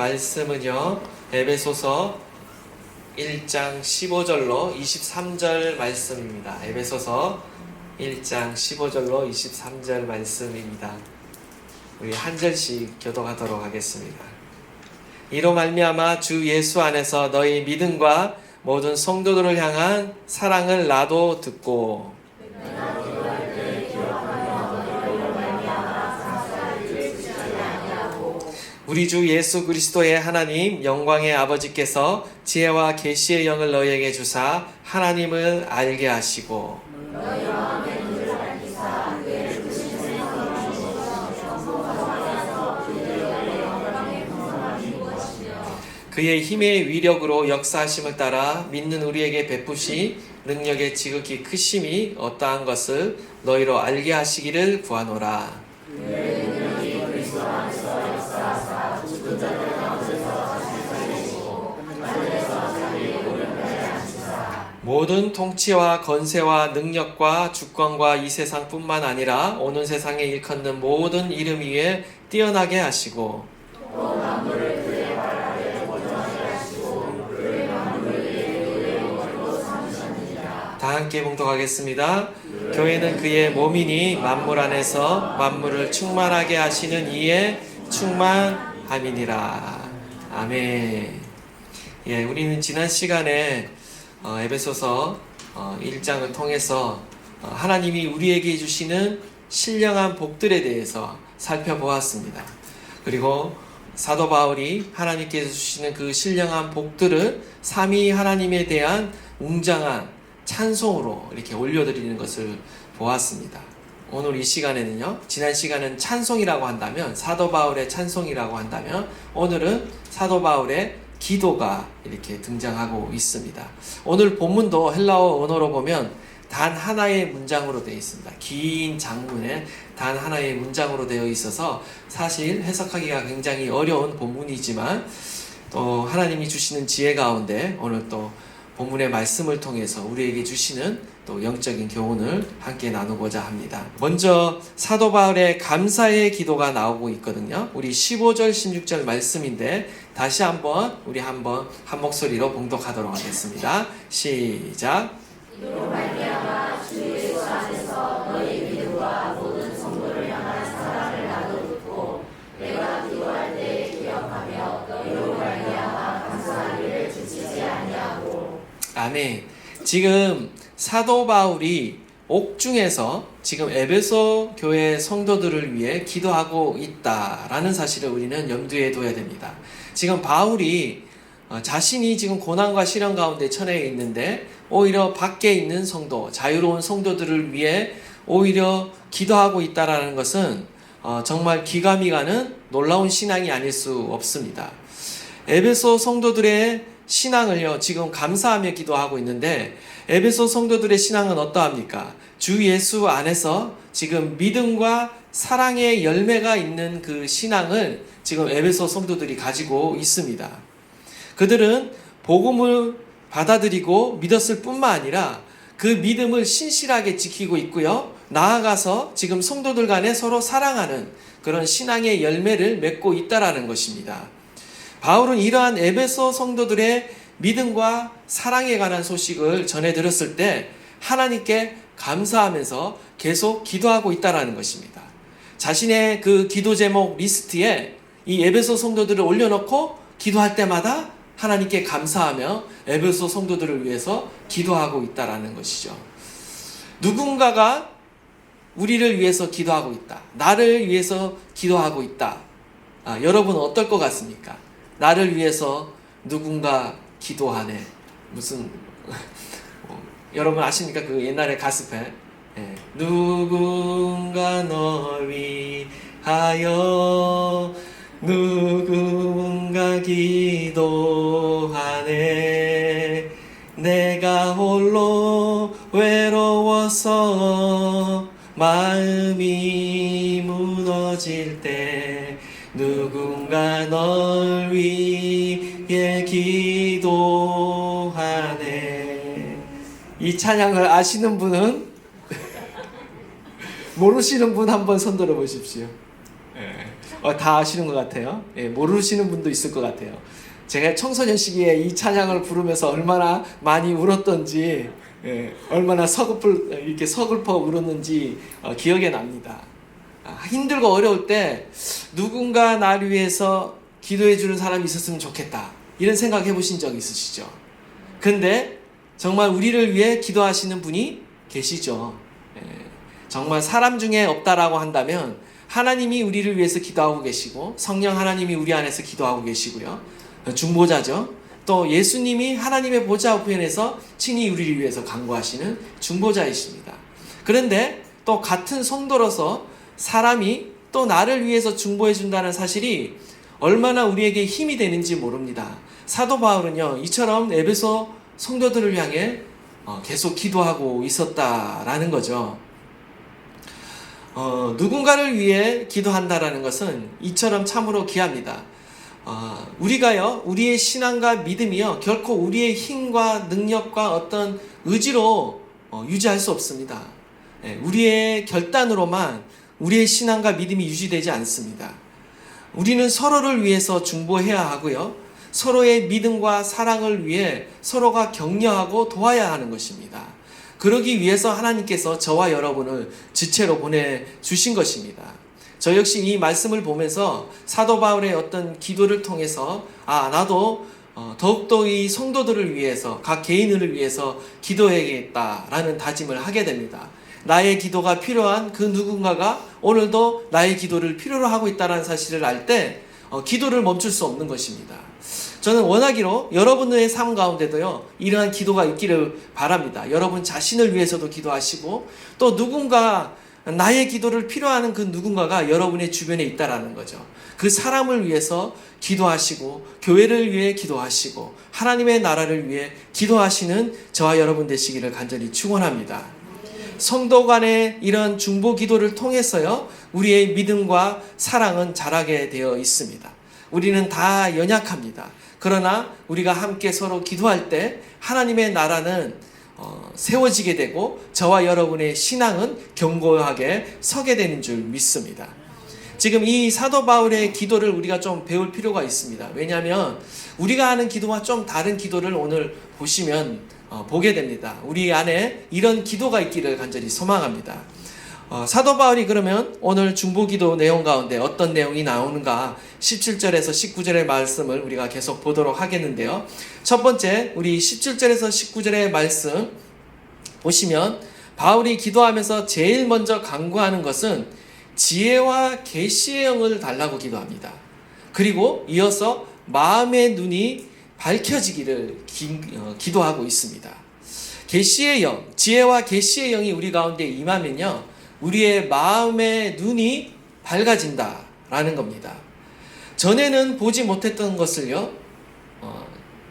말씀은요, 에베소서 1장 15절로 23절 말씀입니다. 에베소서 1장 15절로 23절 말씀입니다. 우리 한 절씩 교독하도록 하겠습니다. 이로 말미암아 주 예수 안에서 너희 믿음과 모든 성도들을 향한 사랑을 나도 듣고 우리 주 예수 그리스도의 하나님 영광의 아버지께서 지혜와 계시의 영을 너희에게 주사 하나님을 알게 하시고 그의 힘의 위력으로 역사하심을 따라 믿는 우리에게 베푸시 능력의 지극히 크심이 어떠한 것을 너희로 알게 하시기를 구하노라. 모든 통치와 건세와 능력과 주권과 이 세상뿐만 아니라 오는 세상에 일컫는 모든 이름 위에 뛰어나게 하시고 다 함께 봉독하겠습니다. 교회는 그의 몸이니 만물 안에서 만물을 충만하게 하시는 이에 충만함이니라. 아멘. 예, 우리는 지난 시간에 에베소서 1장을 통해서 하나님이 우리에게 주시는 신령한 복들에 대해서 살펴보았습니다. 그리고 사도 바울이 하나님께서 주시는 그 신령한 복들을 삼위 하나님에 대한 웅장한 찬송으로 이렇게 올려드리는 것을 보았습니다. 오늘 이 시간에는요, 지난 시간은 찬송이라고 한다면, 사도 바울의 찬송이라고 한다면, 오늘은 사도 바울의 기도가 이렇게 등장하고 있습니다. 오늘 본문도 헬라어 언어로 보면 단 하나의 문장으로 되어 있습니다. 긴 장문에 단 하나의 문장으로 되어 있어서 사실 해석하기가 굉장히 어려운 본문이지만 또 하나님이 주시는 지혜 가운데 오늘 또 본문의 말씀을 통해서 우리에게 주시는 또 영적인 교훈을 함께 나누고자 합니다. 먼저 사도 바울의 감사의 기도가 나오고 있거든요. 우리 15절 16절 말씀인데 다시 한번 우리 한 목소리로 봉독하도록 하겠습니다. 시작. 이로 말미암아 주 예수 안에서 너희 믿음과 모든 성도를 향한 사랑을 나도 듣고 내가 기도할 때 기억하며 너희로 말미암아 감사하기를 지치지 아니하고. 아멘. 지금 사도 바울이 옥중에서 지금 에베소 교회 성도들을 위해 기도하고 있다라는 사실을 우리는 염두에 둬야 됩니다. 지금 바울이 자신이 지금 고난과 시련 가운데 처해 있는데 오히려 밖에 있는 성도, 자유로운 성도들을 위해 오히려 기도하고 있다라는 것은 정말 기감이 가는 놀라운 신앙이 아닐 수 없습니다. 에베소 성도들의 신앙을요, 지금 감사하며 기도하고 있는데 에베소 성도들의 신앙은 어떠합니까? 주 예수 안에서 지금 믿음과 사랑의 열매가 있는 그 신앙을 지금 에베소 성도들이 가지고 있습니다. 그들은 복음을 받아들이고 믿었을 뿐만 아니라 그 믿음을 신실하게 지키고 있고요. 나아가서 지금 성도들 간에 서로 사랑하는 그런 신앙의 열매를 맺고 있다라는 것입니다. 바울은 이러한 에베소 성도들의 믿음과 사랑에 관한 소식을 전해 들었을 때 하나님께 감사하면서 계속 기도하고 있다라는 것입니다. 자신의 그 기도 제목 리스트에 이 에베소 성도들을 올려놓고 기도할 때마다 하나님께 감사하며 에베소 성도들을 위해서 기도하고 있다라는 것이죠. 누군가가 우리를 위해서 기도하고 있다. 나를 위해서 기도하고 있다. 여러분은 어떨 것 같습니까? 나를 위해서 누군가 기도하네. 무슨 여러분 아십니까? 그 옛날에 가스펠. 누군가 널 위하여 누군가 기도하네. 내가 홀로 외로워서 마음이 무너질 때 누군가 널 위해 기도하네. 이 찬양을 아시는 분은 모르시는 분 한번 손들어 보십시오. 다 아시는 것 같아요. 예, 모르시는 분도 있을 것 같아요. 제가 청소년 시기에 이 찬양을 부르면서 얼마나 많이 울었던지, 예, 얼마나 이렇게 서글퍼 울었는지 기억에 납니다. 힘들고 어려울 때 누군가 나를 위해서 기도해 주는 사람이 있었으면 좋겠다, 이런 생각 해보신 적 있으시죠? 근데 정말 우리를 위해 기도하시는 분이 계시죠. 예, 정말 사람 중에 없다라고 한다면 하나님이 우리를 위해서 기도하고 계시고, 성령 하나님이 우리 안에서 기도하고 계시고요, 중보자죠. 또 예수님이 하나님의 보좌 우편에서 친히 우리를 위해서 간구하시는 중보자이십니다. 그런데 또 같은 성도로서 사람이 또 나를 위해서 중보해 준다는 사실이 얼마나 우리에게 힘이 되는지 모릅니다. 사도 바울은요, 이처럼 에베소 성도들을 향해 계속 기도하고 있었다라는 거죠. 누군가를 위해 기도한다라는 것은 이처럼 참으로 귀합니다. 우리가요, 우리의 신앙과 믿음이요, 결코 우리의 힘과 능력과 어떤 의지로 유지할 수 없습니다. 우리의 결단으로만 우리의 신앙과 믿음이 유지되지 않습니다. 우리는 서로를 위해서 중보해야 하고요, 서로의 믿음과 사랑을 위해 서로가 격려하고 도와야 하는 것입니다. 그러기 위해서 하나님께서 저와 여러분을 지체로 보내주신 것입니다. 저 역시 이 말씀을 보면서 사도 바울의 어떤 기도를 통해서 나도 더욱더 이 성도들을 위해서, 각 개인을 위해서 기도해야겠다라는 다짐을 하게 됩니다. 나의 기도가 필요한 그 누군가가 오늘도 나의 기도를 필요로 하고 있다는 사실을 알 때 기도를 멈출 수 없는 것입니다. 저는 원하기로 여러분의 삶 가운데도요, 이러한 기도가 있기를 바랍니다. 여러분 자신을 위해서도 기도하시고, 또 누군가, 나의 기도를 필요하는 그 누군가가 여러분의 주변에 있다라는 거죠. 그 사람을 위해서 기도하시고, 교회를 위해 기도하시고, 하나님의 나라를 위해 기도하시는 저와 여러분 되시기를 간절히 축원합니다. 성도 간의 이런 중보 기도를 통해서요, 우리의 믿음과 사랑은 자라게 되어 있습니다. 우리는 다 연약합니다. 그러나 우리가 함께 서로 기도할 때 하나님의 나라는 세워지게 되고, 저와 여러분의 신앙은 견고하게 서게 되는 줄 믿습니다. 지금 이 사도 바울의 기도를 우리가 좀 배울 필요가 있습니다. 왜냐하면 우리가 하는 기도와 좀 다른 기도를 오늘 보시면 보게 됩니다. 우리 안에 이런 기도가 있기를 간절히 소망합니다. 사도 바울이 그러면 오늘 중보기도 내용 가운데 어떤 내용이 나오는가, 17절에서 19절의 말씀을 우리가 계속 보도록 하겠는데요. 첫 번째, 우리 17절에서 19절의 말씀 보시면 바울이 기도하면서 제일 먼저 간구하는 것은 지혜와 계시의 영을 달라고 기도합니다. 그리고 이어서 마음의 눈이 밝혀지기를 기도하고 있습니다. 계시의 영, 지혜와 계시의 영이 우리 가운데 임하면요, 우리의 마음의 눈이 밝아진다라는 겁니다. 전에는 보지 못했던 것을요,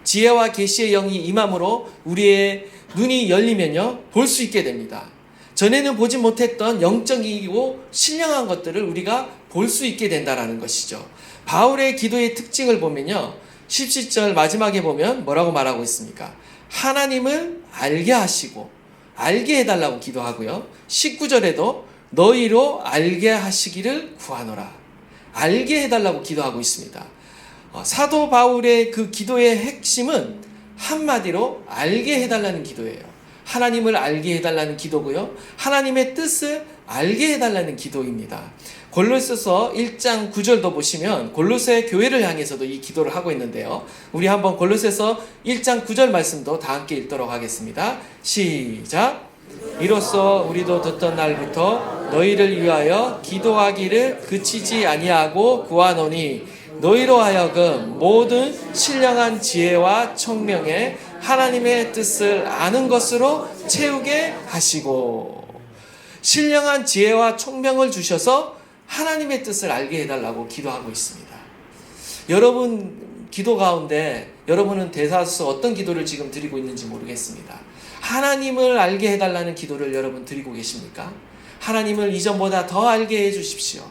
지혜와 계시의 영이 임함으로 우리의 눈이 열리면요, 볼 수 있게 됩니다. 전에는 보지 못했던 영적이고 신령한 것들을 우리가 볼 수 있게 된다라는 것이죠. 바울의 기도의 특징을 보면요, 17절 마지막에 보면 뭐라고 말하고 있습니까? 하나님을 알게 하시고 알게 해달라고 기도하고요, 19절에도 너희로 알게 하시기를 구하노라, 알게 해달라고 기도하고 있습니다. 사도 바울의 그 기도의 핵심은 한마디로 알게 해달라는 기도예요. 하나님을 알게 해달라는 기도고요, 하나님의 뜻을 알게 해달라는 기도입니다. 골로새서 1장 9절도 보시면 골로새 교회를 향해서도 이 기도를 하고 있는데요, 우리 한번 골로새서 1장 9절 말씀도 다 함께 읽도록 하겠습니다. 시작. 이로써 우리도 듣던 날부터 너희를 위하여 기도하기를 그치지 아니하고 구하노니 너희로 하여금 모든 신령한 지혜와 총명에 하나님의 뜻을 아는 것으로 채우게 하시고, 신령한 지혜와 총명을 주셔서 하나님의 뜻을 알게 해달라고 기도하고 있습니다. 여러분 기도 가운데 여러분은 대다수 어떤 기도를 지금 드리고 있는지 모르겠습니다. 하나님을 알게 해달라는 기도를 여러분 드리고 계십니까? 하나님을 이전보다 더 알게 해주십시오.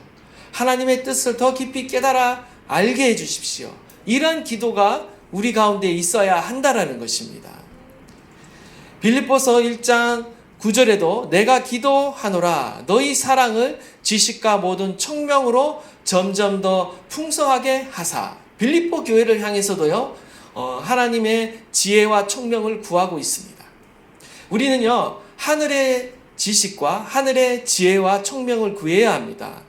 하나님의 뜻을 더 깊이 깨달아 알게 해주십시오. 이런 기도가 우리 가운데 있어야 한다라는 것입니다. 빌립보서 1장 9절에도 내가 기도하노라 너희 사랑을 지식과 모든 총명으로 점점 더 풍성하게 하사. 빌립보 교회를 향해서도요 하나님의 지혜와 총명을 구하고 있습니다. 우리는요 하늘의 지식과 하늘의 지혜와 총명을 구해야 합니다.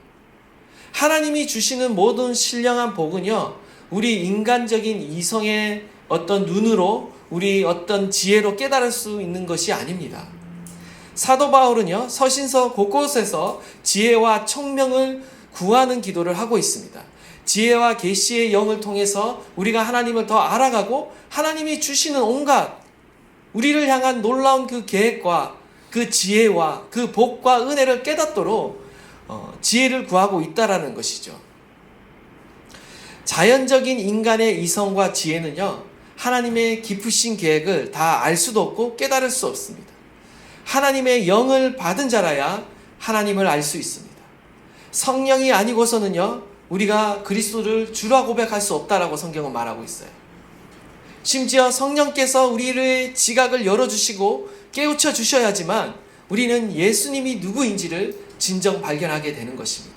하나님이 주시는 모든 신령한 복은요 우리 인간적인 이성의 어떤 눈으로 우리 어떤 지혜로 깨달을 수 있는 것이 아닙니다. 사도 바울은요 서신서 곳곳에서 지혜와 총명을 구하는 기도를 하고 있습니다. 지혜와 계시의 영을 통해서 우리가 하나님을 더 알아가고 하나님이 주시는 온갖 우리를 향한 놀라운 그 계획과 그 지혜와 그 복과 은혜를 깨닫도록 지혜를 구하고 있다라는 것이죠. 자연적인 인간의 이성과 지혜는요 하나님의 깊으신 계획을 다 알 수도 없고 깨달을 수 없습니다. 하나님의 영을 받은 자라야 하나님을 알 수 있습니다. 성령이 아니고서는요 우리가 그리스도를 주라 고백할 수 없다라고 성경은 말하고 있어요. 심지어 성령께서 우리의 지각을 열어주시고 깨우쳐 주셔야지만 우리는 예수님이 누구인지를 진정 발견하게 되는 것입니다.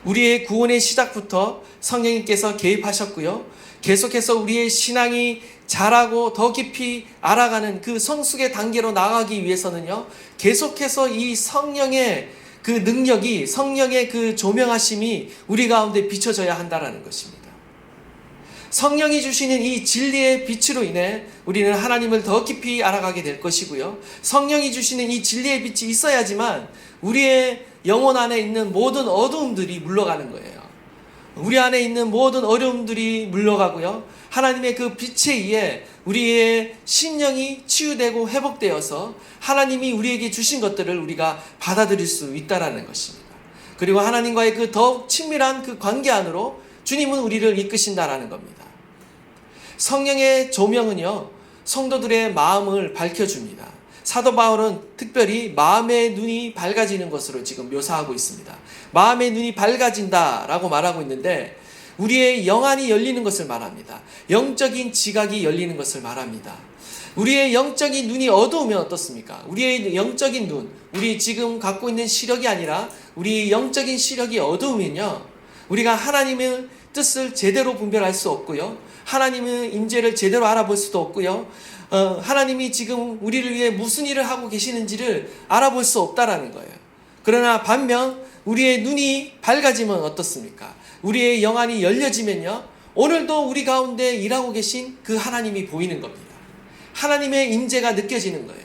우리의 구원의 시작부터 성령님께서 개입하셨고요. 계속해서 우리의 신앙이 자라고 더 깊이 알아가는 그 성숙의 단계로 나아가기 위해서는요. 계속해서 이 성령의 그 능력이 성령의 그 조명하심이 우리 가운데 비춰져야 한다는 것입니다. 성령이 주시는 이 진리의 빛으로 인해 우리는 하나님을 더 깊이 알아가게 될 것이고요. 성령이 주시는 이 진리의 빛이 있어야지만 우리의 영혼 안에 있는 모든 어두움들이 물러가는 거예요. 우리 안에 있는 모든 어려움들이 물러가고요. 하나님의 그 빛에 의해 우리의 심령이 치유되고 회복되어서 하나님이 우리에게 주신 것들을 우리가 받아들일 수 있다라는 것입니다. 그리고 하나님과의 그 더욱 친밀한 그 관계 안으로 주님은 우리를 이끄신다라는 겁니다. 성령의 조명은요, 성도들의 마음을 밝혀줍니다. 사도 바울은 특별히 마음의 눈이 밝아지는 것으로 지금 묘사하고 있습니다. 마음의 눈이 밝아진다라고 말하고 있는데 우리의 영안이 열리는 것을 말합니다. 영적인 지각이 열리는 것을 말합니다. 우리의 영적인 눈이 어두우면 어떻습니까? 우리의 영적인 눈, 우리 지금 갖고 있는 시력이 아니라 우리 영적인 시력이 어두우면요, 우리가 하나님의 뜻을 제대로 분별할 수 없고요, 하나님의 임재를 제대로 알아볼 수도 없고요, 하나님이 지금 우리를 위해 무슨 일을 하고 계시는지를 알아볼 수 없다라는 거예요. 그러나 반면 우리의 눈이 밝아지면 어떻습니까? 우리의 영안이 열려지면요, 오늘도 우리 가운데 일하고 계신 그 하나님이 보이는 겁니다. 하나님의 임재가 느껴지는 거예요.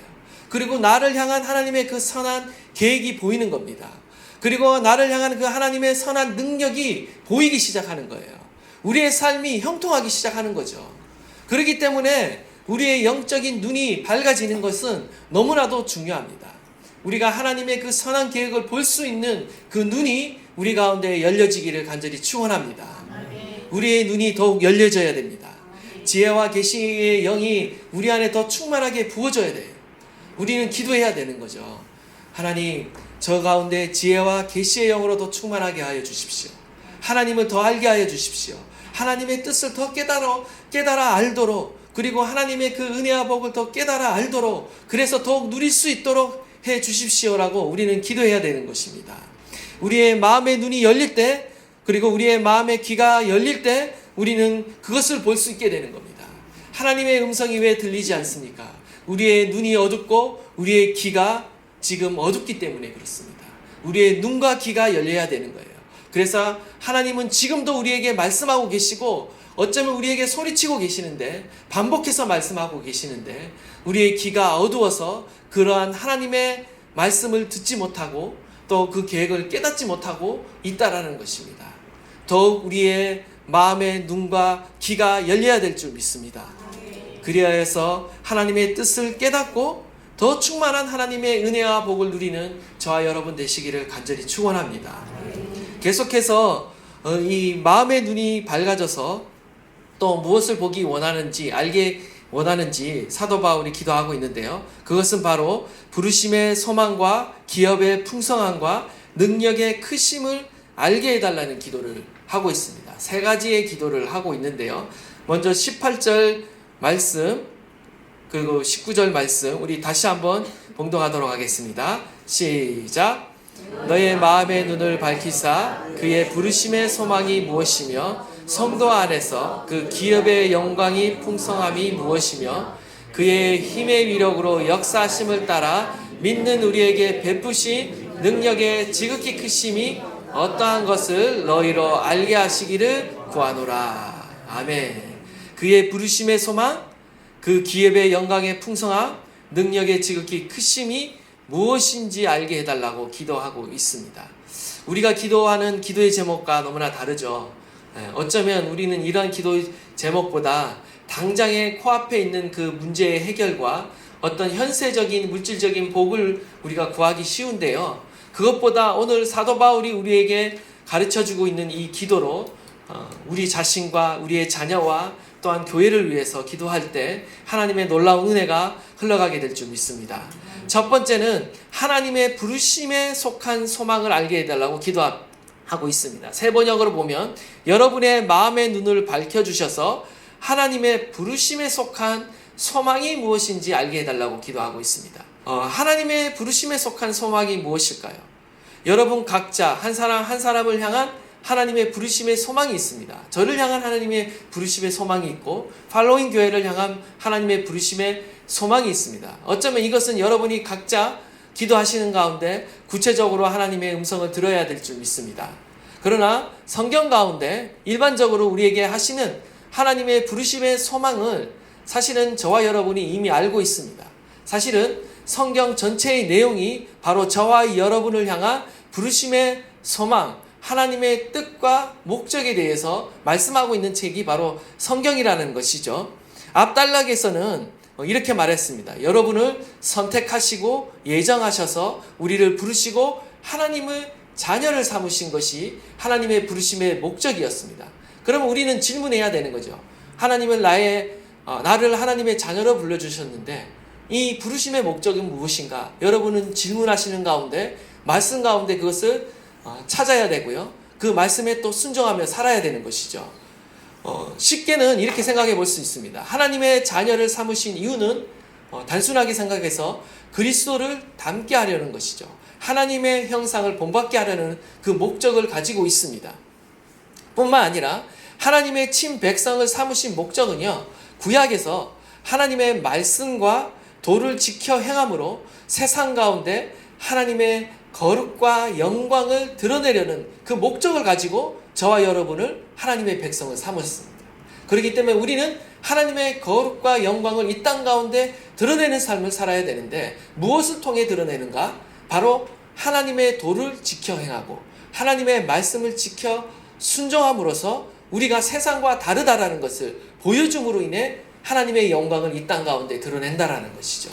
그리고 나를 향한 하나님의 그 선한 계획이 보이는 겁니다. 그리고 나를 향한 그 하나님의 선한 능력이 보이기 시작하는 거예요. 우리의 삶이 형통하기 시작하는 거죠. 그렇기 때문에 우리의 영적인 눈이 밝아지는 것은 너무나도 중요합니다. 우리가 하나님의 그 선한 계획을 볼 수 있는 그 눈이 우리 가운데 열려지기를 간절히 축원합니다. 우리의 눈이 더욱 열려져야 됩니다. 지혜와 계시의 영이 우리 안에 더 충만하게 부어져야 돼요. 우리는 기도해야 되는 거죠. 하나님, 저 가운데 지혜와 계시의 영으로 더 충만하게 하여 주십시오. 하나님을 더 알게 하여 주십시오. 하나님의 뜻을 더 깨달아 알도록, 그리고 하나님의 그 은혜와 복을 더 깨달아 알도록, 그래서 더욱 누릴 수 있도록 해 주십시오라고 우리는 기도해야 되는 것입니다. 우리의 마음의 눈이 열릴 때, 그리고 우리의 마음의 귀가 열릴 때 우리는 그것을 볼 수 있게 되는 겁니다. 하나님의 음성이 왜 들리지 않습니까? 우리의 눈이 어둡고 우리의 귀가 지금 어둡기 때문에 그렇습니다. 우리의 눈과 귀가 열려야 되는 거예요. 그래서 하나님은 지금도 우리에게 말씀하고 계시고, 어쩌면 우리에게 소리치고 계시는데, 반복해서 말씀하고 계시는데, 우리의 귀가 어두워서 그러한 하나님의 말씀을 듣지 못하고 또 그 계획을 깨닫지 못하고 있다라는 것입니다. 더욱 우리의 마음의 눈과 귀가 열려야 될 줄 믿습니다. 그리하여 해서 하나님의 뜻을 깨닫고 더 충만한 하나님의 은혜와 복을 누리는 저와 여러분 되시기를 간절히 축원합니다. 계속해서 이 마음의 눈이 밝아져서 또 무엇을 보기 원하는지, 알게 원하는지 사도 바울이 기도하고 있는데요. 그것은 바로 부르심의 소망과 기업의 풍성함과 능력의 크심을 알게 해달라는 기도를 하고 있습니다. 세 가지의 기도를 하고 있는데요. 먼저 18절 말씀, 그리고 19절 말씀 우리 다시 한번 봉독하도록 하겠습니다. 시작. 너의 마음의 눈을 밝히사 그의 부르심의 소망이 무엇이며 성도 안에서 그 기업의 영광이 풍성함이 무엇이며 그의 힘의 위력으로 역사하심을 따라 믿는 우리에게 베푸신 능력의 지극히 크심이 어떠한 것을 너희로 알게 하시기를 구하노라. 아멘. 그의 부르심의 소망, 그 기업의 영광의 풍성함, 능력의 지극히 크심이 무엇인지 알게 해달라고 기도하고 있습니다. 우리가 기도하는 기도의 제목과 너무나 다르죠. 어쩌면 우리는 이런 기도 제목보다 당장의 코앞에 있는 그 문제의 해결과 어떤 현세적인 물질적인 복을 우리가 구하기 쉬운데요. 그것보다 오늘 사도 바울이 우리에게 가르쳐주고 있는 이 기도로 우리 자신과 우리의 자녀와 또한 교회를 위해서 기도할 때 하나님의 놀라운 은혜가 흘러가게 될 줄 믿습니다. 첫 번째는 하나님의 부르심에 속한 소망을 알게 해달라고 기도하고 있습니다. 세 번역으로 보면 여러분의 마음의 눈을 밝혀주셔서 하나님의 부르심에 속한 소망이 무엇인지 알게 해달라고 기도하고 있습니다. 하나님의 부르심에 속한 소망이 무엇일까요? 여러분 각자 한 사람 한 사람을 향한 하나님의 부르심의 소망이 있습니다. 저를 향한 하나님의 부르심의 소망이 있고 팔로잉 교회를 향한 하나님의 부르심의 소망이 있습니다. 어쩌면 이것은 여러분이 각자 기도하시는 가운데 구체적으로 하나님의 음성을 들어야 될 줄 믿습니다. 그러나 성경 가운데 일반적으로 우리에게 하시는 하나님의 부르심의 소망을 사실은 저와 여러분이 이미 알고 있습니다. 사실은 성경 전체의 내용이 바로 저와 여러분을 향한 부르심의 소망, 하나님의 뜻과 목적에 대해서 말씀하고 있는 책이 바로 성경이라는 것이죠. 앞단락에서는 이렇게 말했습니다. 여러분을 선택하시고 예정하셔서 우리를 부르시고 하나님의 자녀를 삼으신 것이 하나님의 부르심의 목적이었습니다. 그러면 우리는 질문해야 되는 거죠. 하나님은 나를 하나님의 자녀로 불러주셨는데 이 부르심의 목적은 무엇인가? 여러분은 질문하시는 가운데 말씀 가운데 그것을 찾아야 되고요. 그 말씀에 또 순종하며 살아야 되는 것이죠. 쉽게는 이렇게 생각해 볼 수 있습니다. 하나님의 자녀를 삼으신 이유는 단순하게 생각해서 그리스도를 닮게 하려는 것이죠. 하나님의 형상을 본받게 하려는 그 목적을 가지고 있습니다. 뿐만 아니라 하나님의 친백성을 삼으신 목적은요. 구약에서 하나님의 말씀과 도를 지켜 행함으로 세상 가운데 하나님의 거룩과 영광을 드러내려는 그 목적을 가지고 저와 여러분을 하나님의 백성을 삼았습니다. 그렇기 때문에 우리는 하나님의 거룩과 영광을 이 땅 가운데 드러내는 삶을 살아야 되는데 무엇을 통해 드러내는가? 바로 하나님의 도를 지켜 행하고 하나님의 말씀을 지켜 순종함으로써 우리가 세상과 다르다라는 것을 보여줌으로 인해 하나님의 영광을 이 땅 가운데 드러낸다라는 것이죠.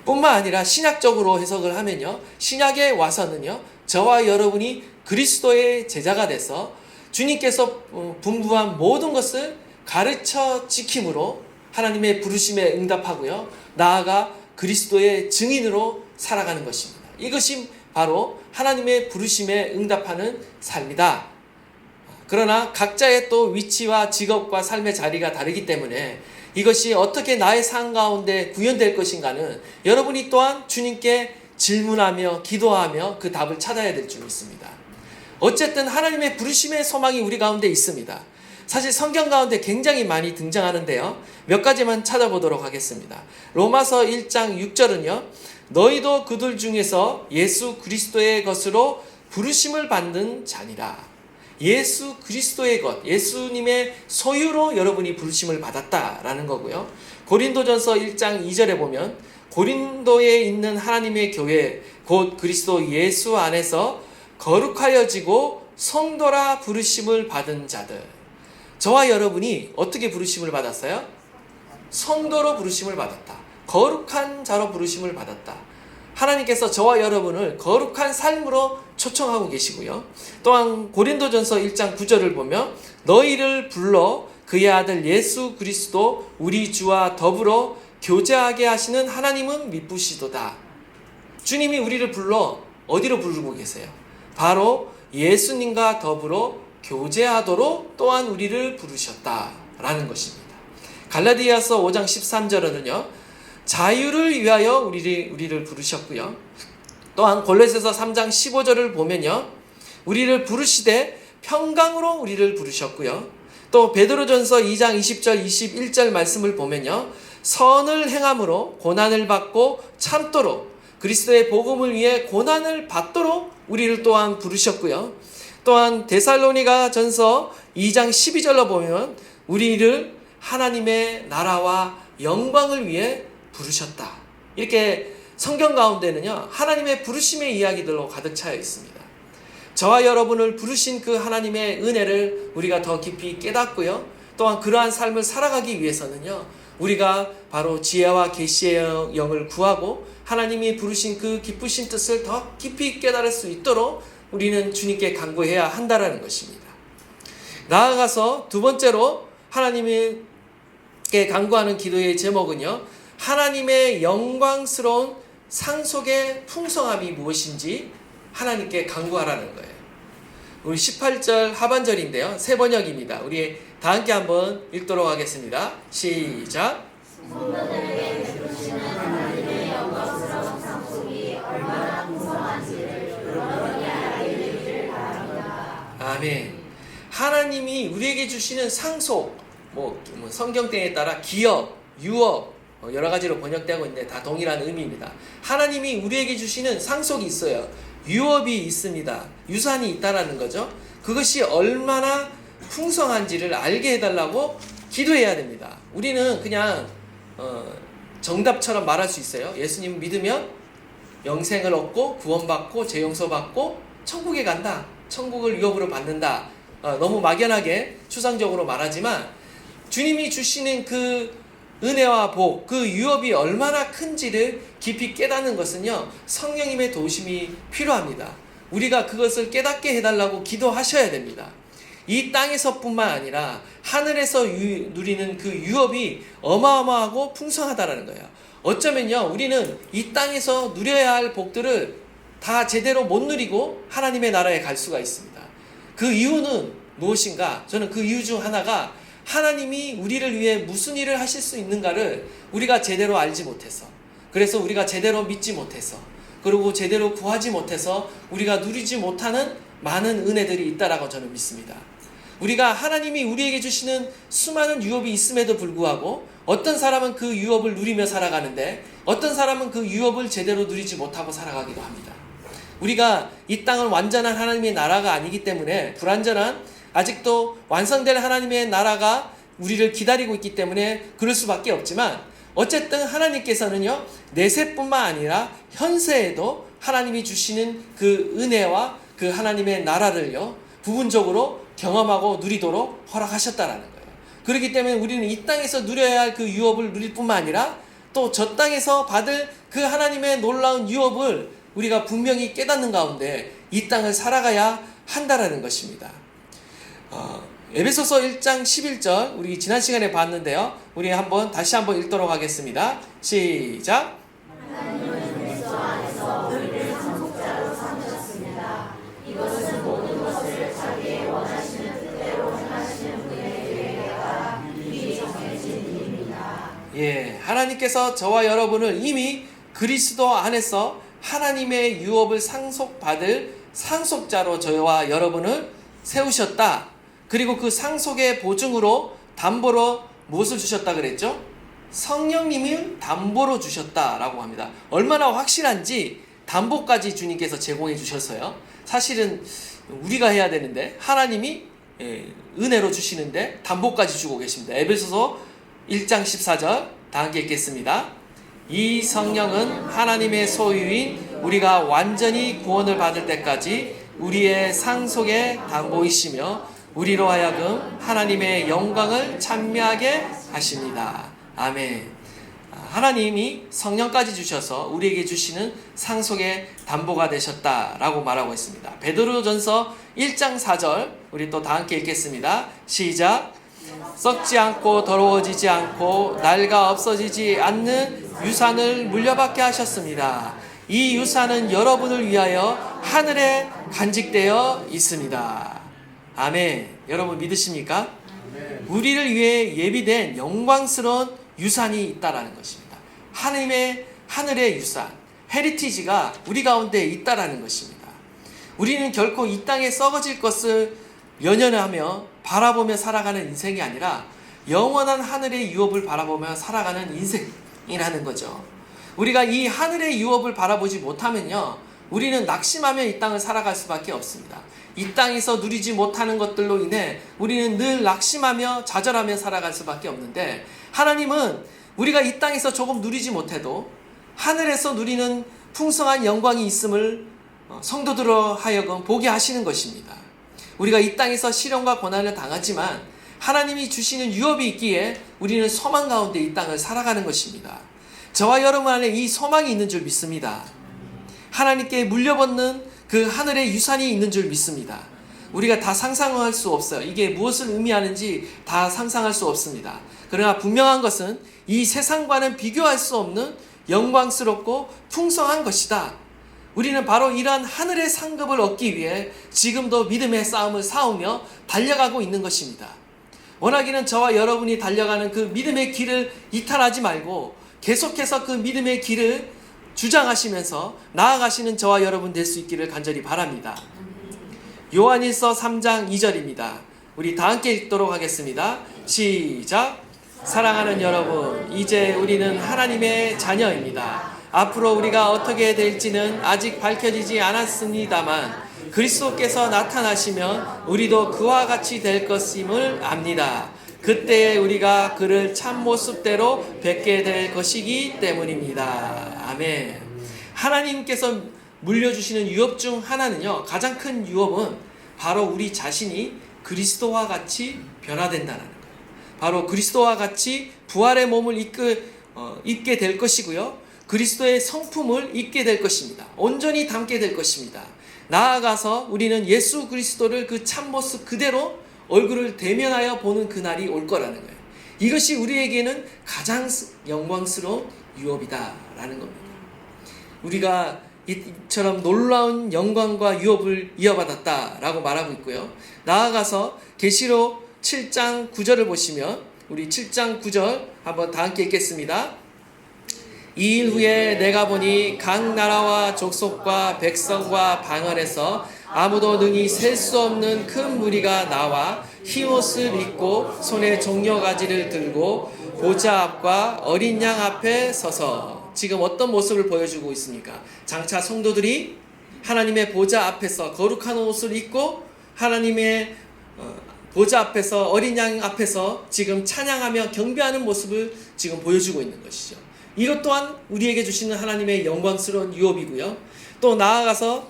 뿐만 아니라 신약적으로 해석을 하면요. 신약에 와서는요. 저와 여러분이 그리스도의 제자가 돼서 주님께서 분부한 모든 것을 가르쳐 지킴으로 하나님의 부르심에 응답하고요. 나아가 그리스도의 증인으로 살아가는 것입니다. 이것이 바로 하나님의 부르심에 응답하는 삶이다. 그러나 각자의 또 위치와 직업과 삶의 자리가 다르기 때문에 이것이 어떻게 나의 삶 가운데 구현될 것인가는 여러분이 또한 주님께 질문하며 기도하며 그 답을 찾아야 될 줄 믿습니다. 어쨌든 하나님의 부르심의 소망이 우리 가운데 있습니다. 사실 성경 가운데 굉장히 많이 등장하는데요. 몇 가지만 찾아보도록 하겠습니다. 로마서 1장 6절은요. 너희도 그들 중에서 예수 그리스도의 것으로 부르심을 받는 자니라. 예수 그리스도의 것, 예수님의 소유로 여러분이 부르심을 받았다라는 거고요. 고린도전서 1장 2절에 보면 고린도에 있는 하나님의 교회 곧 그리스도 예수 안에서 거룩하여지고 성도라 부르심을 받은 자들. 저와 여러분이 어떻게 부르심을 받았어요? 성도로 부르심을 받았다. 거룩한 자로 부르심을 받았다. 하나님께서 저와 여러분을 거룩한 삶으로 초청하고 계시고요. 또한 고린도전서 1장 9절을 보면 너희를 불러 그의 아들 예수 그리스도 우리 주와 더불어 교제하게 하시는 하나님은 미쁘시도다. 주님이 우리를 불러 어디로 부르고 계세요? 바로 예수님과 더불어 교제하도록 또한 우리를 부르셨다라는 것입니다. 갈라디아서 5장 13절에는요. 자유를 위하여 우리를 부르셨고요. 또한 골로새서 3장 15절을 보면요, 우리를 부르시되 평강으로 우리를 부르셨고요. 또 베드로전서 2장 20절 21절 말씀을 보면요, 선을 행함으로 고난을 받고 참도록, 그리스도의 복음을 위해 고난을 받도록 우리를 또한 부르셨고요. 또한 데살로니가 전서 2장 12절로 보면 우리를 하나님의 나라와 영광을 위해 부르셨다. 이렇게 성경 가운데는요, 하나님의 부르심의 이야기들로 가득 차여 있습니다. 저와 여러분을 부르신 그 하나님의 은혜를 우리가 더 깊이 깨닫고요, 또한 그러한 삶을 살아가기 위해서는요, 우리가 바로 지혜와 계시의 영을 구하고 하나님이 부르신 그 기쁘신 뜻을 더 깊이 깨달을 수 있도록 우리는 주님께 간구해야 한다라는 것입니다. 나아가서 두 번째로 하나님께 간구하는 기도의 제목은요, 하나님의 영광스러운 상속의 풍성함이 무엇인지 하나님께 간구하라는 거예요. 우리 18절 하반절인데요, 새 번역입니다. 우리 다 함께 한번 읽도록 하겠습니다. 시작. 성도들에게 베푸시는 하나님의 영광스러운 상속이 얼마나 풍성한지를 여러분이 알게 되기를 바랍니다. 아멘. 하나님이 우리에게 주시는 상속, 성경땡에 따라 기업, 유업, 여러 가지로 번역되고 있는데 다 동일한 의미입니다. 하나님이 우리에게 주시는 상속이 있어요. 유업이 있습니다. 유산이 있다라는 거죠. 그것이 얼마나 풍성한지를 알게 해달라고 기도해야 됩니다. 우리는 그냥 정답처럼 말할 수 있어요. 예수님 믿으면 영생을 얻고 구원받고 재용서받고 천국에 간다, 천국을 유업으로 받는다, 너무 막연하게 추상적으로 말하지만 주님이 주시는 그 은혜와 복, 그 유업이 얼마나 큰지를 깊이 깨닫는 것은요, 성령님의 도우심이 필요합니다. 우리가 그것을 깨닫게 해달라고 기도하셔야 됩니다. 이 땅에서뿐만 아니라 하늘에서 누리는 그 유업이 어마어마하고 풍성하다라는 거예요. 어쩌면요, 우리는 이 땅에서 누려야 할 복들을 다 제대로 못 누리고 하나님의 나라에 갈 수가 있습니다. 그 이유는 무엇인가? 저는 그 이유 중 하나가 하나님이 우리를 위해 무슨 일을 하실 수 있는가를 우리가 제대로 알지 못해서, 그래서 우리가 제대로 믿지 못해서, 그리고 제대로 구하지 못해서 우리가 누리지 못하는 많은 은혜들이 있다라고 저는 믿습니다. 우리가 하나님이 우리에게 주시는 수많은 유업이 있음에도 불구하고 어떤 사람은 그 유업을 누리며 살아가는데 어떤 사람은 그 유업을 제대로 누리지 못하고 살아가기도 합니다. 우리가 이 땅은 완전한 하나님의 나라가 아니기 때문에 불완전한, 아직도 완성될 하나님의 나라가 우리를 기다리고 있기 때문에 그럴 수밖에 없지만, 어쨌든 하나님께서는요, 내세뿐만 아니라 현세에도 하나님이 주시는 그 은혜와 그 하나님의 나라를요, 부분적으로 경험하고 누리도록 허락하셨다라는 거예요. 그렇기 때문에 우리는 이 땅에서 누려야 할 그 유업을 누릴 뿐만 아니라 또 저 땅에서 받을 그 하나님의 놀라운 유업을 우리가 분명히 깨닫는 가운데 이 땅을 살아가야 한다라는 것입니다. 에베소서 1장 11절 우리 지난 시간에 봤는데요, 우리 다시 한번 읽도록 하겠습니다. 시작. 하나님은 그리스도 안에서 우리를 상속자로 삼으셨습니다. 이것은 모든 것을 자기의 원하시는 뜻대로 행하시는 분의 계획에 따라 미리 정해진 일입니다. 예, 하나님께서 저와 여러분을 이미 그리스도 안에서 하나님의 유업을 상속받을 상속자로 저와 여러분을 세우셨다. 그리고 그 상속의 보증으로, 담보로 무엇을 주셨다 그랬죠? 성령님을 담보로 주셨다라고 합니다. 얼마나 확실한지 담보까지 주님께서 제공해 주셨어요. 사실은 우리가 해야 되는데 하나님이 은혜로 주시는데 담보까지 주고 계십니다. 에베소서 1장 14절 다 함께 읽겠습니다. 이 성령은 하나님의 소유인 우리가 완전히 구원을 받을 때까지 우리의 상속의 담보이시며 우리로 하여금 하나님의 영광을 찬미하게 하십니다. 아멘. 하나님이 성령까지 주셔서 우리에게 주시는 상속의 담보가 되셨다라고 말하고 있습니다. 베드로전서 1장 4절 우리 또 다 함께 읽겠습니다. 시작. 썩지 않고 더러워지지 않고 낡아 없어지지 않는 유산을 물려받게 하셨습니다. 이 유산은 여러분을 위하여 하늘에 간직되어 있습니다. 아멘. 여러분 믿으십니까? 아멘. 우리를 위해 예비된 영광스러운 유산이 있다라는 것입니다. 하나님의 하늘의 유산, 헤리티지가 우리 가운데 있다라는 것입니다. 우리는 결코 이 땅에 썩어질 것을 연연하며 바라보며 살아가는 인생이 아니라 영원한 하늘의 유업을 바라보며 살아가는 인생이라는 거죠. 우리가 이 하늘의 유업을 바라보지 못하면요, 우리는 낙심하며 이 땅을 살아갈 수밖에 없습니다. 이 땅에서 누리지 못하는 것들로 인해 우리는 늘 낙심하며 좌절하며 살아갈 수밖에 없는데, 하나님은 우리가 이 땅에서 조금 누리지 못해도 하늘에서 누리는 풍성한 영광이 있음을 성도들로 하여금 보게 하시는 것입니다. 우리가 이 땅에서 시련과 고난을 당하지만 하나님이 주시는 유업이 있기에 우리는 소망 가운데 이 땅을 살아가는 것입니다. 저와 여러분 안에 이 소망이 있는 줄 믿습니다. 하나님께 물려받는 그 하늘의 유산이 있는 줄 믿습니다. 우리가 다 상상할 수 없어요. 이게 무엇을 의미하는지 다 상상할 수 없습니다. 그러나 분명한 것은 이 세상과는 비교할 수 없는 영광스럽고 풍성한 것이다. 우리는 바로 이러한 하늘의 상급을 얻기 위해 지금도 믿음의 싸움을 싸우며 달려가고 있는 것입니다. 원하기는 저와 여러분이 달려가는 그 믿음의 길을 이탈하지 말고 계속해서 그 믿음의 길을 주장하시면서 나아가시는 저와 여러분 될 수 있기를 간절히 바랍니다. 요한일서 3장 2절입니다. 우리 다 함께 읽도록 하겠습니다. 시작. 사랑하는 여러분, 이제 우리는 하나님의 자녀입니다. 앞으로 우리가 어떻게 될지는 아직 밝혀지지 않았습니다만 그리스도께서 나타나시면 우리도 그와 같이 될 것임을 압니다. 그때 우리가 그를 참모습대로 뵙게 될 것이기 때문입니다. 아멘. 하나님께서 물려주시는 유업 중 하나는요, 가장 큰 유업은 바로 우리 자신이 그리스도와 같이 변화된다는 거예요. 바로 그리스도와 같이 부활의 몸을 입게 될 것이고요, 그리스도의 성품을 입게 될 것입니다. 온전히 담게 될 것입니다. 나아가서 우리는 예수 그리스도를 그 참모습 그대로 얼굴을 대면하여 보는 그날이 올 거라는 거예요. 이것이 우리에게는 가장 영광스러운 유업이다라는 겁니다. 우리가 이처럼 놀라운 영광과 유업을 이어받았다라고 말하고 있고요. 나아가서 계시록 7장 9절을 보시면, 우리 7장 9절 한번 다 함께 읽겠습니다. 이 일 후에 내가 보니 각 나라와 족속과 백성과 방언에서 아무도 능히 셀 수 없는 큰 무리가 나와 흰옷을 입고 손에 종려가지를 들고 보좌 앞과 어린 양 앞에 서서, 지금 어떤 모습을 보여주고 있습니까? 장차 성도들이 하나님의 보좌 앞에서 거룩한 옷을 입고 하나님의 보좌 앞에서 어린 양 앞에서 지금 찬양하며 경배하는 모습을 지금 보여주고 있는 것이죠. 이것 또한 우리에게 주시는 하나님의 영광스러운 유업이고요. 또 나아가서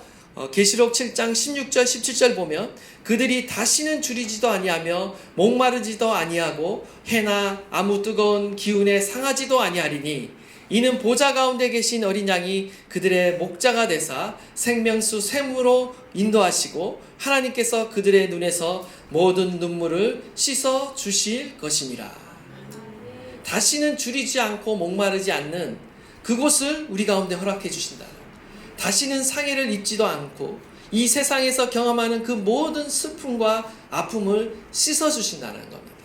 계시록 7장 16절 17절 보면 그들이 다시는 줄이지도 아니하며 목마르지도 아니하고 해나 아무 뜨거운 기운에 상하지도 아니하리니 이는 보좌 가운데 계신 어린 양이 그들의 목자가 되사 생명수 샘으로 인도하시고 하나님께서 그들의 눈에서 모든 눈물을 씻어 주실 것임이라. 다시는 줄이지 않고 목마르지 않는 그곳을 우리 가운데 허락해 주신다. 다시는 상해를 입지도 않고 이 세상에서 경험하는 그 모든 슬픔과 아픔을 씻어 주신다는 겁니다.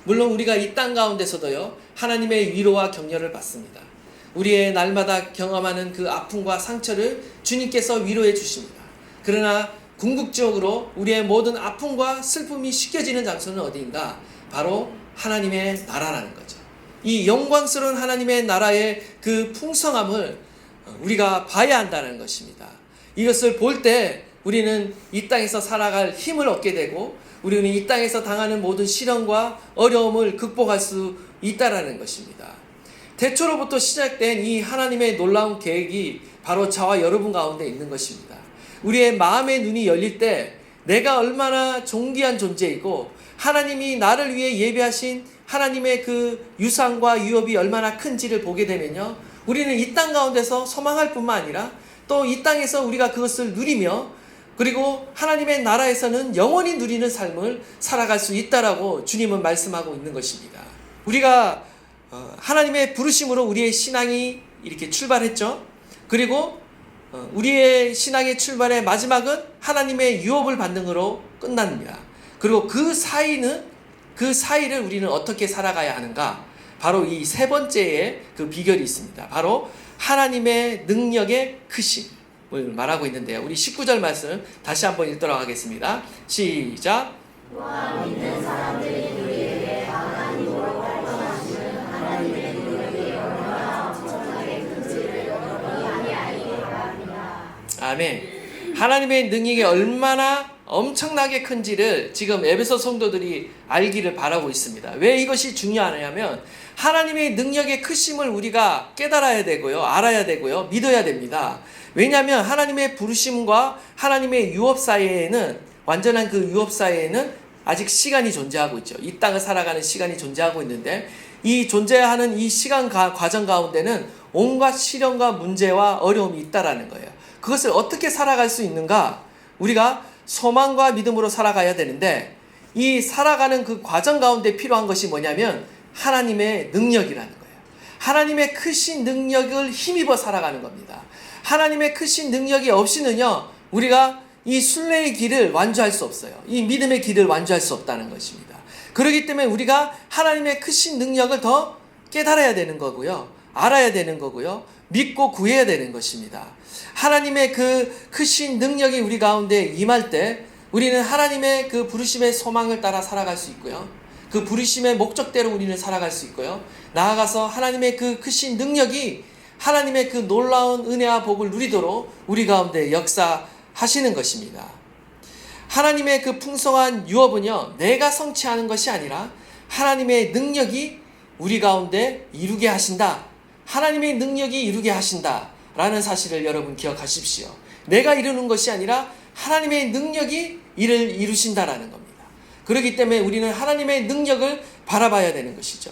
물론 우리가 이 땅 가운데서도요, 하나님의 위로와 격려를 받습니다. 우리의 날마다 경험하는 그 아픔과 상처를 주님께서 위로해 주십니다. 그러나 궁극적으로 우리의 모든 아픔과 슬픔이 씻겨지는 장소는 어디인가? 바로 하나님의 나라라는 거죠. 이 영광스러운 하나님의 나라의 그 풍성함을 우리가 봐야 한다는 것입니다. 이것을 볼 때 우리는 이 땅에서 살아갈 힘을 얻게 되고 우리는 이 땅에서 당하는 모든 시련과 어려움을 극복할 수 있다라는 것입니다. 태초로부터 시작된 이 하나님의 놀라운 계획이 바로 저와 여러분 가운데 있는 것입니다. 우리의 마음의 눈이 열릴 때 내가 얼마나 존귀한 존재이고 하나님이 나를 위해 예비하신 하나님의 그 유산과 유업이 얼마나 큰지를 보게 되면요, 우리는 이 땅 가운데서 소망할 뿐만 아니라 또 이 땅에서 우리가 그것을 누리며 그리고 하나님의 나라에서는 영원히 누리는 삶을 살아갈 수 있다라고 주님은 말씀하고 있는 것입니다. 우리가 하나님의 부르심으로 우리의 신앙이 이렇게 출발했죠. 그리고 우리의 신앙의 출발의 마지막은 하나님의 유업을 받는 것으로 끝납니다. 그리고 그 사이를 우리는 어떻게 살아가야 하는가? 바로 이 세 번째의 그 비결이 있습니다. 바로 하나님의 능력의 크심을 말하고 있는데요. 우리 19절 말씀 다시 한번 읽도록 하겠습니다. 시작. 또한 믿는 사람들이 우리에게 하나님으로 활동하시는 하나님의 능력이 얼마나 엄청나게 큰지를 여러분이 아니하기 바랍니다. 아멘. 하나님의 능력이 얼마나 엄청나게 큰지를 지금 에베소 성도들이 알기를 바라고 있습니다. 왜 이것이 중요하냐면 하나님의 능력의 크심을 우리가 깨달아야 되고요, 알아야 되고요, 믿어야 됩니다. 왜냐하면 하나님의 부르심과 하나님의 유업 사이에는, 완전한 그 유업 사이에는 아직 시간이 존재하고 있죠. 이 땅을 살아가는 시간이 존재하고 있는데, 이 존재하는 이 시간 과정 가운데는 온갖 시련과 문제와 어려움이 있다라는 거예요. 그것을 어떻게 살아갈 수 있는가? 우리가 소망과 믿음으로 살아가야 되는데, 이 살아가는 그 과정 가운데 필요한 것이 뭐냐면 하나님의 능력이라는 거예요. 하나님의 크신 능력을 힘입어 살아가는 겁니다. 하나님의 크신 능력이 없이는요, 우리가 이 순례의 길을 완주할 수 없어요. 이 믿음의 길을 완주할 수 없다는 것입니다. 그렇기 때문에 우리가 하나님의 크신 능력을 더 깨달아야 되는 거고요, 알아야 되는 거고요, 믿고 구해야 되는 것입니다. 하나님의 그 크신 능력이 우리 가운데 임할 때 우리는 하나님의 그 부르심의 소망을 따라 살아갈 수 있고요, 그 부르심의 목적대로 우리는 살아갈 수 있고요, 나아가서 하나님의 그 크신 능력이 하나님의 그 놀라운 은혜와 복을 누리도록 우리 가운데 역사하시는 것입니다. 하나님의 그 풍성한 유업은요, 내가 성취하는 것이 아니라 하나님의 능력이 우리 가운데 이루게 하신다. 하나님의 능력이 이루게 하신다 라는 사실을 여러분 기억하십시오. 내가 이루는 것이 아니라 하나님의 능력이 이를 이루신다라는 겁니다. 그렇기 때문에 우리는 하나님의 능력을 바라봐야 되는 것이죠.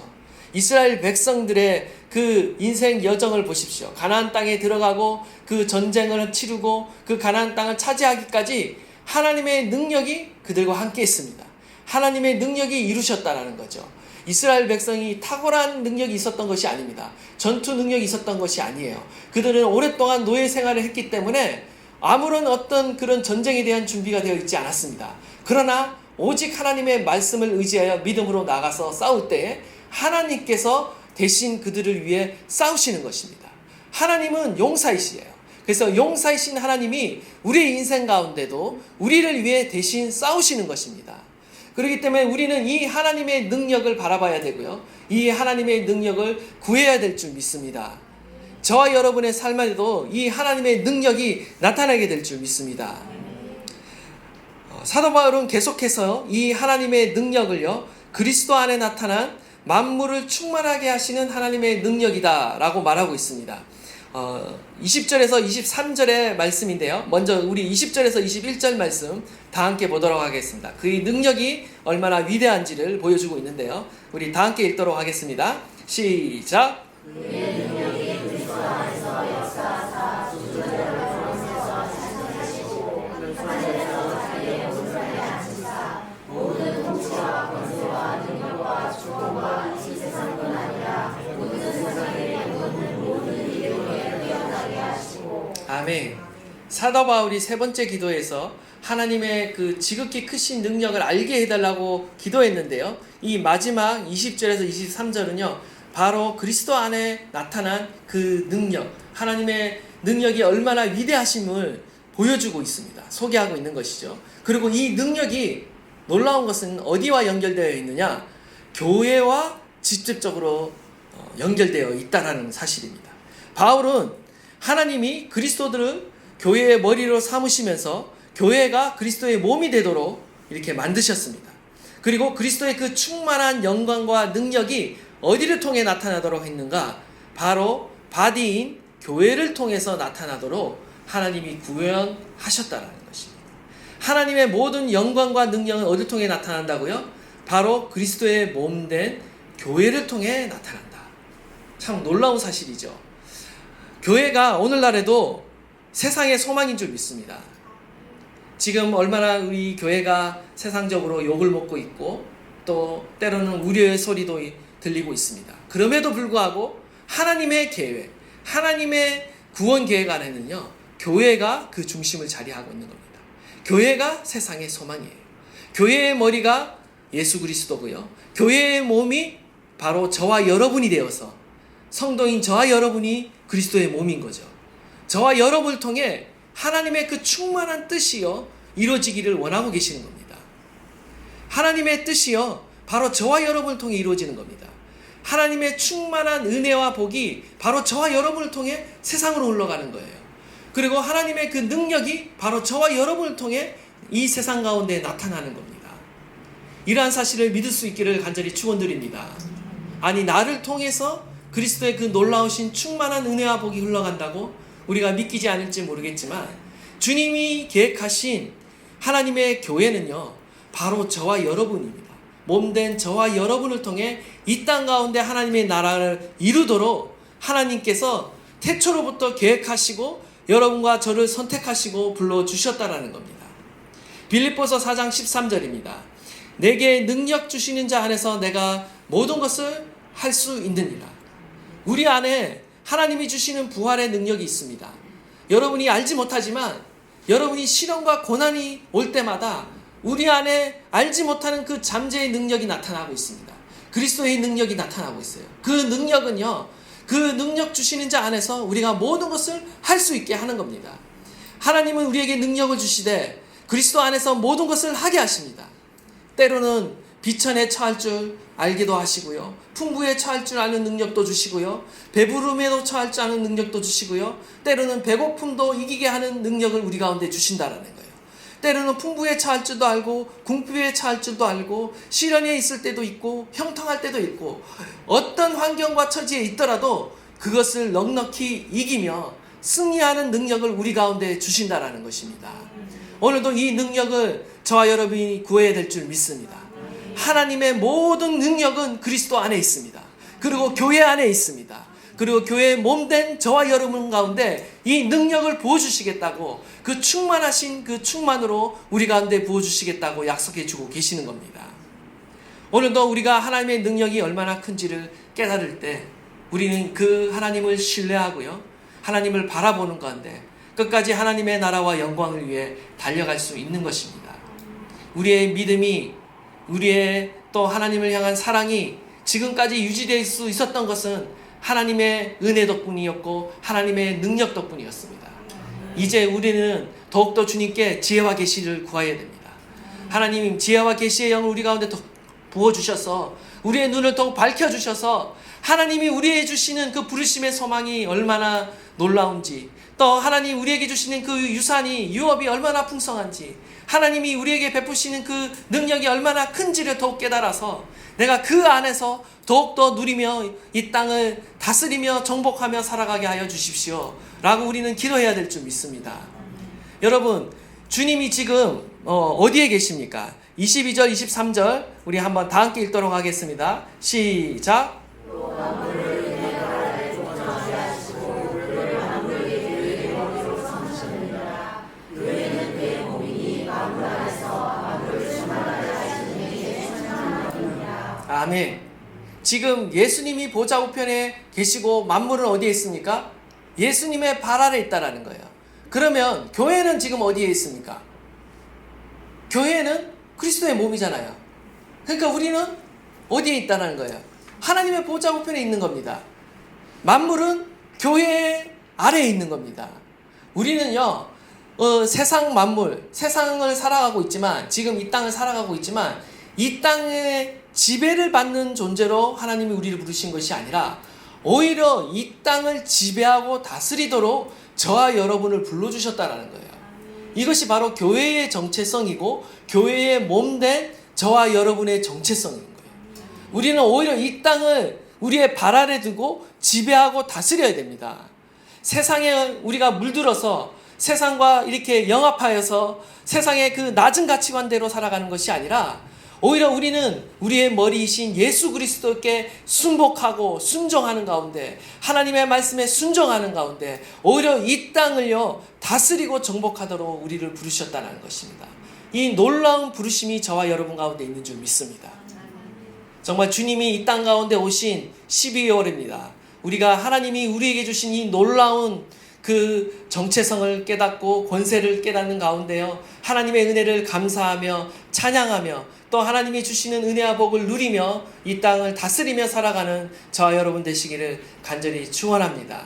이스라엘 백성들의 그 인생 여정을 보십시오. 가나안 땅에 들어가고 그 전쟁을 치르고 그 가나안 땅을 차지하기까지 하나님의 능력이 그들과 함께 했습니다. 하나님의 능력이 이루셨다라는 거죠. 이스라엘 백성이 탁월한 능력이 있었던 것이 아닙니다. 전투 능력이 있었던 것이 아니에요. 그들은 오랫동안 노예 생활을 했기 때문에 아무런 어떤 그런 전쟁에 대한 준비가 되어 있지 않았습니다. 그러나 오직 하나님의 말씀을 의지하여 믿음으로 나가서 싸울 때에 하나님께서 대신 그들을 위해 싸우시는 것입니다. 하나님은 용사이시에요. 그래서 용사이신 하나님이 우리의 인생 가운데도 우리를 위해 대신 싸우시는 것입니다. 그렇기 때문에 우리는 이 하나님의 능력을 바라봐야 되고요, 이 하나님의 능력을 구해야 될 줄 믿습니다. 저와 여러분의 삶에도 이 하나님의 능력이 나타나게 될 줄 믿습니다. 사도 바울은 계속해서 이 하나님의 능력을요, 그리스도 안에 나타난 만물을 충만하게 하시는 하나님의 능력이다 라고 말하고 있습니다. 20절에서 23절의 말씀인데요, 먼저 우리 20절에서 21절 말씀 다 함께 보도록 하겠습니다. 그의 능력이 얼마나 위대한지를 보여주고 있는데요, 우리 다 함께 읽도록 하겠습니다. 시작. 그의 능력이 그리스도 안에서 역사하사 주들을 가운데서 찬송하시고 하늘에서 자기의 오른편에 앉으사 모든 통치와 권세와 능력과 주권과 이 세상뿐 아니라 모든 세상에 있는 모든 이름에 뛰어나게 하시고. 아멘. 사도 바울이 세 번째 기도에서 하나님의 그 지극히 크신 능력을 알게 해달라고 기도했는데요, 이 마지막 20절에서 23절은요 바로 그리스도 안에 나타난 그 능력, 하나님의 능력이 얼마나 위대하심을 보여주고 있습니다. 소개하고 있는 것이죠. 그리고 이 능력이 놀라운 것은 어디와 연결되어 있느냐? 교회와 직접적으로 연결되어 있다는 사실입니다. 바울은 하나님이 그리스도들을 교회의 머리로 삼으시면서 교회가 그리스도의 몸이 되도록 이렇게 만드셨습니다. 그리고 그리스도의 그 충만한 영광과 능력이 어디를 통해 나타나도록 했는가? 바로 바디인 교회를 통해서 나타나도록 하나님이 구현하셨다는 것입니다. 하나님의 모든 영광과 능력은 어디를 통해 나타난다고요? 바로 그리스도의 몸된 교회를 통해 나타난다. 참 놀라운 사실이죠. 교회가 오늘날에도 세상의 소망인 줄 믿습니다. 지금 얼마나 우리 교회가 세상적으로 욕을 먹고 있고 또 때로는 우려의 소리도 들리고 있습니다. 그럼에도 불구하고 하나님의 계획, 하나님의 구원 계획 안에는요, 교회가 그 중심을 자리하고 있는 겁니다. 교회가 세상의 소망이에요. 교회의 머리가 예수 그리스도고요, 교회의 몸이 바로 저와 여러분이 되어서 성도인 저와 여러분이 그리스도의 몸인 거죠. 저와 여러분을 통해 하나님의 그 충만한 뜻이요 이루어지기를 원하고 계시는 겁니다. 하나님의 뜻이요 바로 저와 여러분을 통해 이루어지는 겁니다. 하나님의 충만한 은혜와 복이 바로 저와 여러분을 통해 세상으로 흘러가는 거예요. 그리고 하나님의 그 능력이 바로 저와 여러분을 통해 이 세상 가운데 나타나는 겁니다. 이러한 사실을 믿을 수 있기를 간절히 축원드립니다. 아니, 나를 통해서 그리스도의 그 놀라우신 충만한 은혜와 복이 흘러간다고 우리가 믿기지 않을지 모르겠지만, 주님이 계획하신 하나님의 교회는요 바로 저와 여러분입니다. 몸된 저와 여러분을 통해 이 땅 가운데 하나님의 나라를 이루도록 하나님께서 태초로부터 계획하시고 여러분과 저를 선택하시고 불러주셨다라는 겁니다. 빌립보서 4장 13절입니다. 내게 능력 주시는 자 안에서 내가 모든 것을 할 수 있느니라. 우리 안에 하나님이 주시는 부활의 능력이 있습니다. 여러분이 알지 못하지만 여러분이 시련과 고난이 올 때마다 우리 안에 알지 못하는 그 잠재의 능력이 나타나고 있습니다. 그리스도의 능력이 나타나고 있어요. 그 능력은요, 그 능력 주시는 자 안에서 우리가 모든 것을 할 수 있게 하는 겁니다. 하나님은 우리에게 능력을 주시되 그리스도 안에서 모든 것을 하게 하십니다. 때로는 비천에 처할 줄 알기도 하시고요, 풍부에 처할 줄 아는 능력도 주시고요, 배부름에도 처할 줄 아는 능력도 주시고요, 때로는 배고픔도 이기게 하는 능력을 우리 가운데 주신다라는 거예요. 때로는 풍부에 처할 줄도 알고 궁핍에 처할 줄도 알고 시련에 있을 때도 있고 형통할 때도 있고 어떤 환경과 처지에 있더라도 그것을 넉넉히 이기며 승리하는 능력을 우리 가운데 주신다라는 것입니다. 오늘도 이 능력을 저와 여러분이 구해야 될 줄 믿습니다. 하나님의 모든 능력은 그리스도 안에 있습니다. 그리고 교회 안에 있습니다. 그리고 교회의 몸된 저와 여러분 가운데 이 능력을 부어주시겠다고, 그 충만하신 그 충만으로 우리 가운데 부어주시겠다고 약속해 주고 계시는 겁니다. 오늘도 우리가 하나님의 능력이 얼마나 큰지를 깨달을 때 우리는 그 하나님을 신뢰하고요, 하나님을 바라보는 가운데 끝까지 하나님의 나라와 영광을 위해 달려갈 수 있는 것입니다. 우리의 믿음이, 우리의 또 하나님을 향한 사랑이 지금까지 유지될 수 있었던 것은 하나님의 은혜 덕분이었고 하나님의 능력 덕분이었습니다. 이제 우리는 더욱더 주님께 지혜와 계시를 구해야 됩니다. 하나님 지혜와 계시의 영을 우리 가운데 더 부어주셔서 우리의 눈을 더욱 밝혀주셔서 하나님이 우리에게 주시는 그 부르심의 소망이 얼마나 놀라운지, 또 하나님 우리에게 주시는 그 유산이, 유업이 얼마나 풍성한지, 하나님이 우리에게 베푸시는 그 능력이 얼마나 큰지를 더욱 깨달아서 내가 그 안에서 더욱더 누리며 이 땅을 다스리며 정복하며 살아가게 하여 주십시오 라고 우리는 기도해야 될 줄 믿습니다. 여러분, 주님이 지금 어디에 계십니까? 22절 23절 우리 한번 다 함께 읽도록 하겠습니다. 시작. 아멘. 지금 예수님이 보좌 우편에 계시고 만물은 어디에 있습니까? 예수님의 발 아래 있다라는 거예요. 그러면 교회는 지금 어디에 있습니까? 교회는 그리스도의 몸이잖아요. 그러니까 우리는 어디에 있다는 거예요? 하나님의 보좌 우편에 있는 겁니다. 만물은 교회 아래에 있는 겁니다. 우리는요, 세상 만물, 세상을 살아가고 있지만, 지금 이 땅을 살아가고 있지만, 이 땅의 지배를 받는 존재로 하나님이 우리를 부르신 것이 아니라 오히려 이 땅을 지배하고 다스리도록 저와 여러분을 불러주셨다라는 거예요. 이것이 바로 교회의 정체성이고 교회의 몸된 저와 여러분의 정체성인 거예요. 우리는 오히려 이 땅을 우리의 발 아래 두고 지배하고 다스려야 됩니다. 세상에 우리가 물들어서 세상과 이렇게 영합하여서 세상의 그 낮은 가치관대로 살아가는 것이 아니라 오히려 우리는 우리의 머리이신 예수 그리스도께 순복하고 순종하는 가운데, 하나님의 말씀에 순종하는 가운데 오히려 이 땅을요 다스리고 정복하도록 우리를 부르셨다는 것입니다. 이 놀라운 부르심이 저와 여러분 가운데 있는 줄 믿습니다. 정말 주님이 이 땅 가운데 오신 12월입니다. 우리가 하나님이 우리에게 주신 이 놀라운 그 정체성을 깨닫고 권세를 깨닫는 가운데요, 하나님의 은혜를 감사하며 찬양하며 또 하나님이 주시는 은혜와 복을 누리며 이 땅을 다스리며 살아가는 저와 여러분 되시기를 간절히 축원합니다.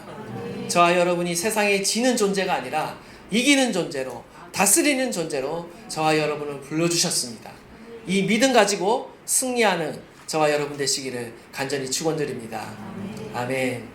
저와 여러분이 세상에 지는 존재가 아니라 이기는 존재로, 다스리는 존재로 저와 여러분을 불러주셨습니다. 이 믿음 가지고 승리하는 저와 여러분 되시기를 간절히 축원드립니다. 아멘.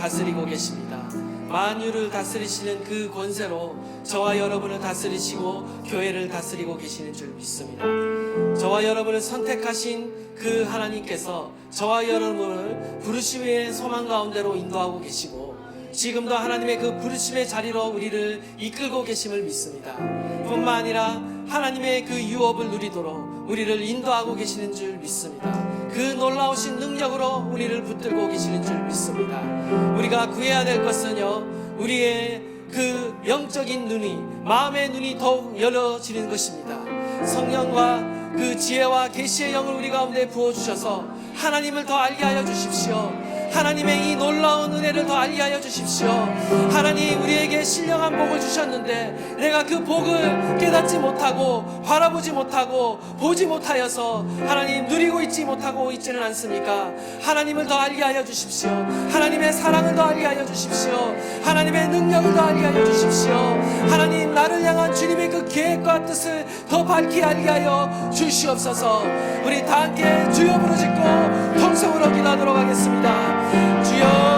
다스리고 계십니다. 만유를 다스리시는 그 권세로 저와 여러분을 다스리시고 교회를 다스리고 계시는 줄 믿습니다. 저와 여러분을 선택하신 그 하나님께서 저와 여러분을 부르심의 소망 가운데로 인도하고 계시고 지금도 하나님의 그 부르심의 자리로 우리를 이끌고 계심을 믿습니다. 뿐만 아니라 하나님의 그 유업을 누리도록 우리를 인도하고 계시는 줄 믿습니다. 그 놀라우신 능력으로 우리를 붙들고 계시는 줄 믿습니다. 우리가 구해야 될 것은요, 우리의 그 영적인 눈이, 마음의 눈이 더욱 열어지는 것입니다. 성령과 그 지혜와 계시의 영을 우리 가운데 부어주셔서 하나님을 더 알게 하여 주십시오. 하나님의 이 놀라운 은혜를 더 알게 하여 주십시오. 하나님, 우리에게 신령한 복을 주셨는데 내가 그 복을 깨닫지 못하고 바라보지 못하고 보지 못하여서 하나님 누리고 있지 못하고 있지는 않습니까? 하나님을 더 알게 하여 주십시오. 하나님의 사랑을 더 알게 하여 주십시오. 하나님의 능력을 더 알게 하여 주십시오. 하나님, 나를 향한 주님의 그 계획과 뜻을 더 밝게 알게 하여 주시옵소서. 우리 다 함께 주여 부르짖고 통성으로 기도하도록 하겠습니다. 주여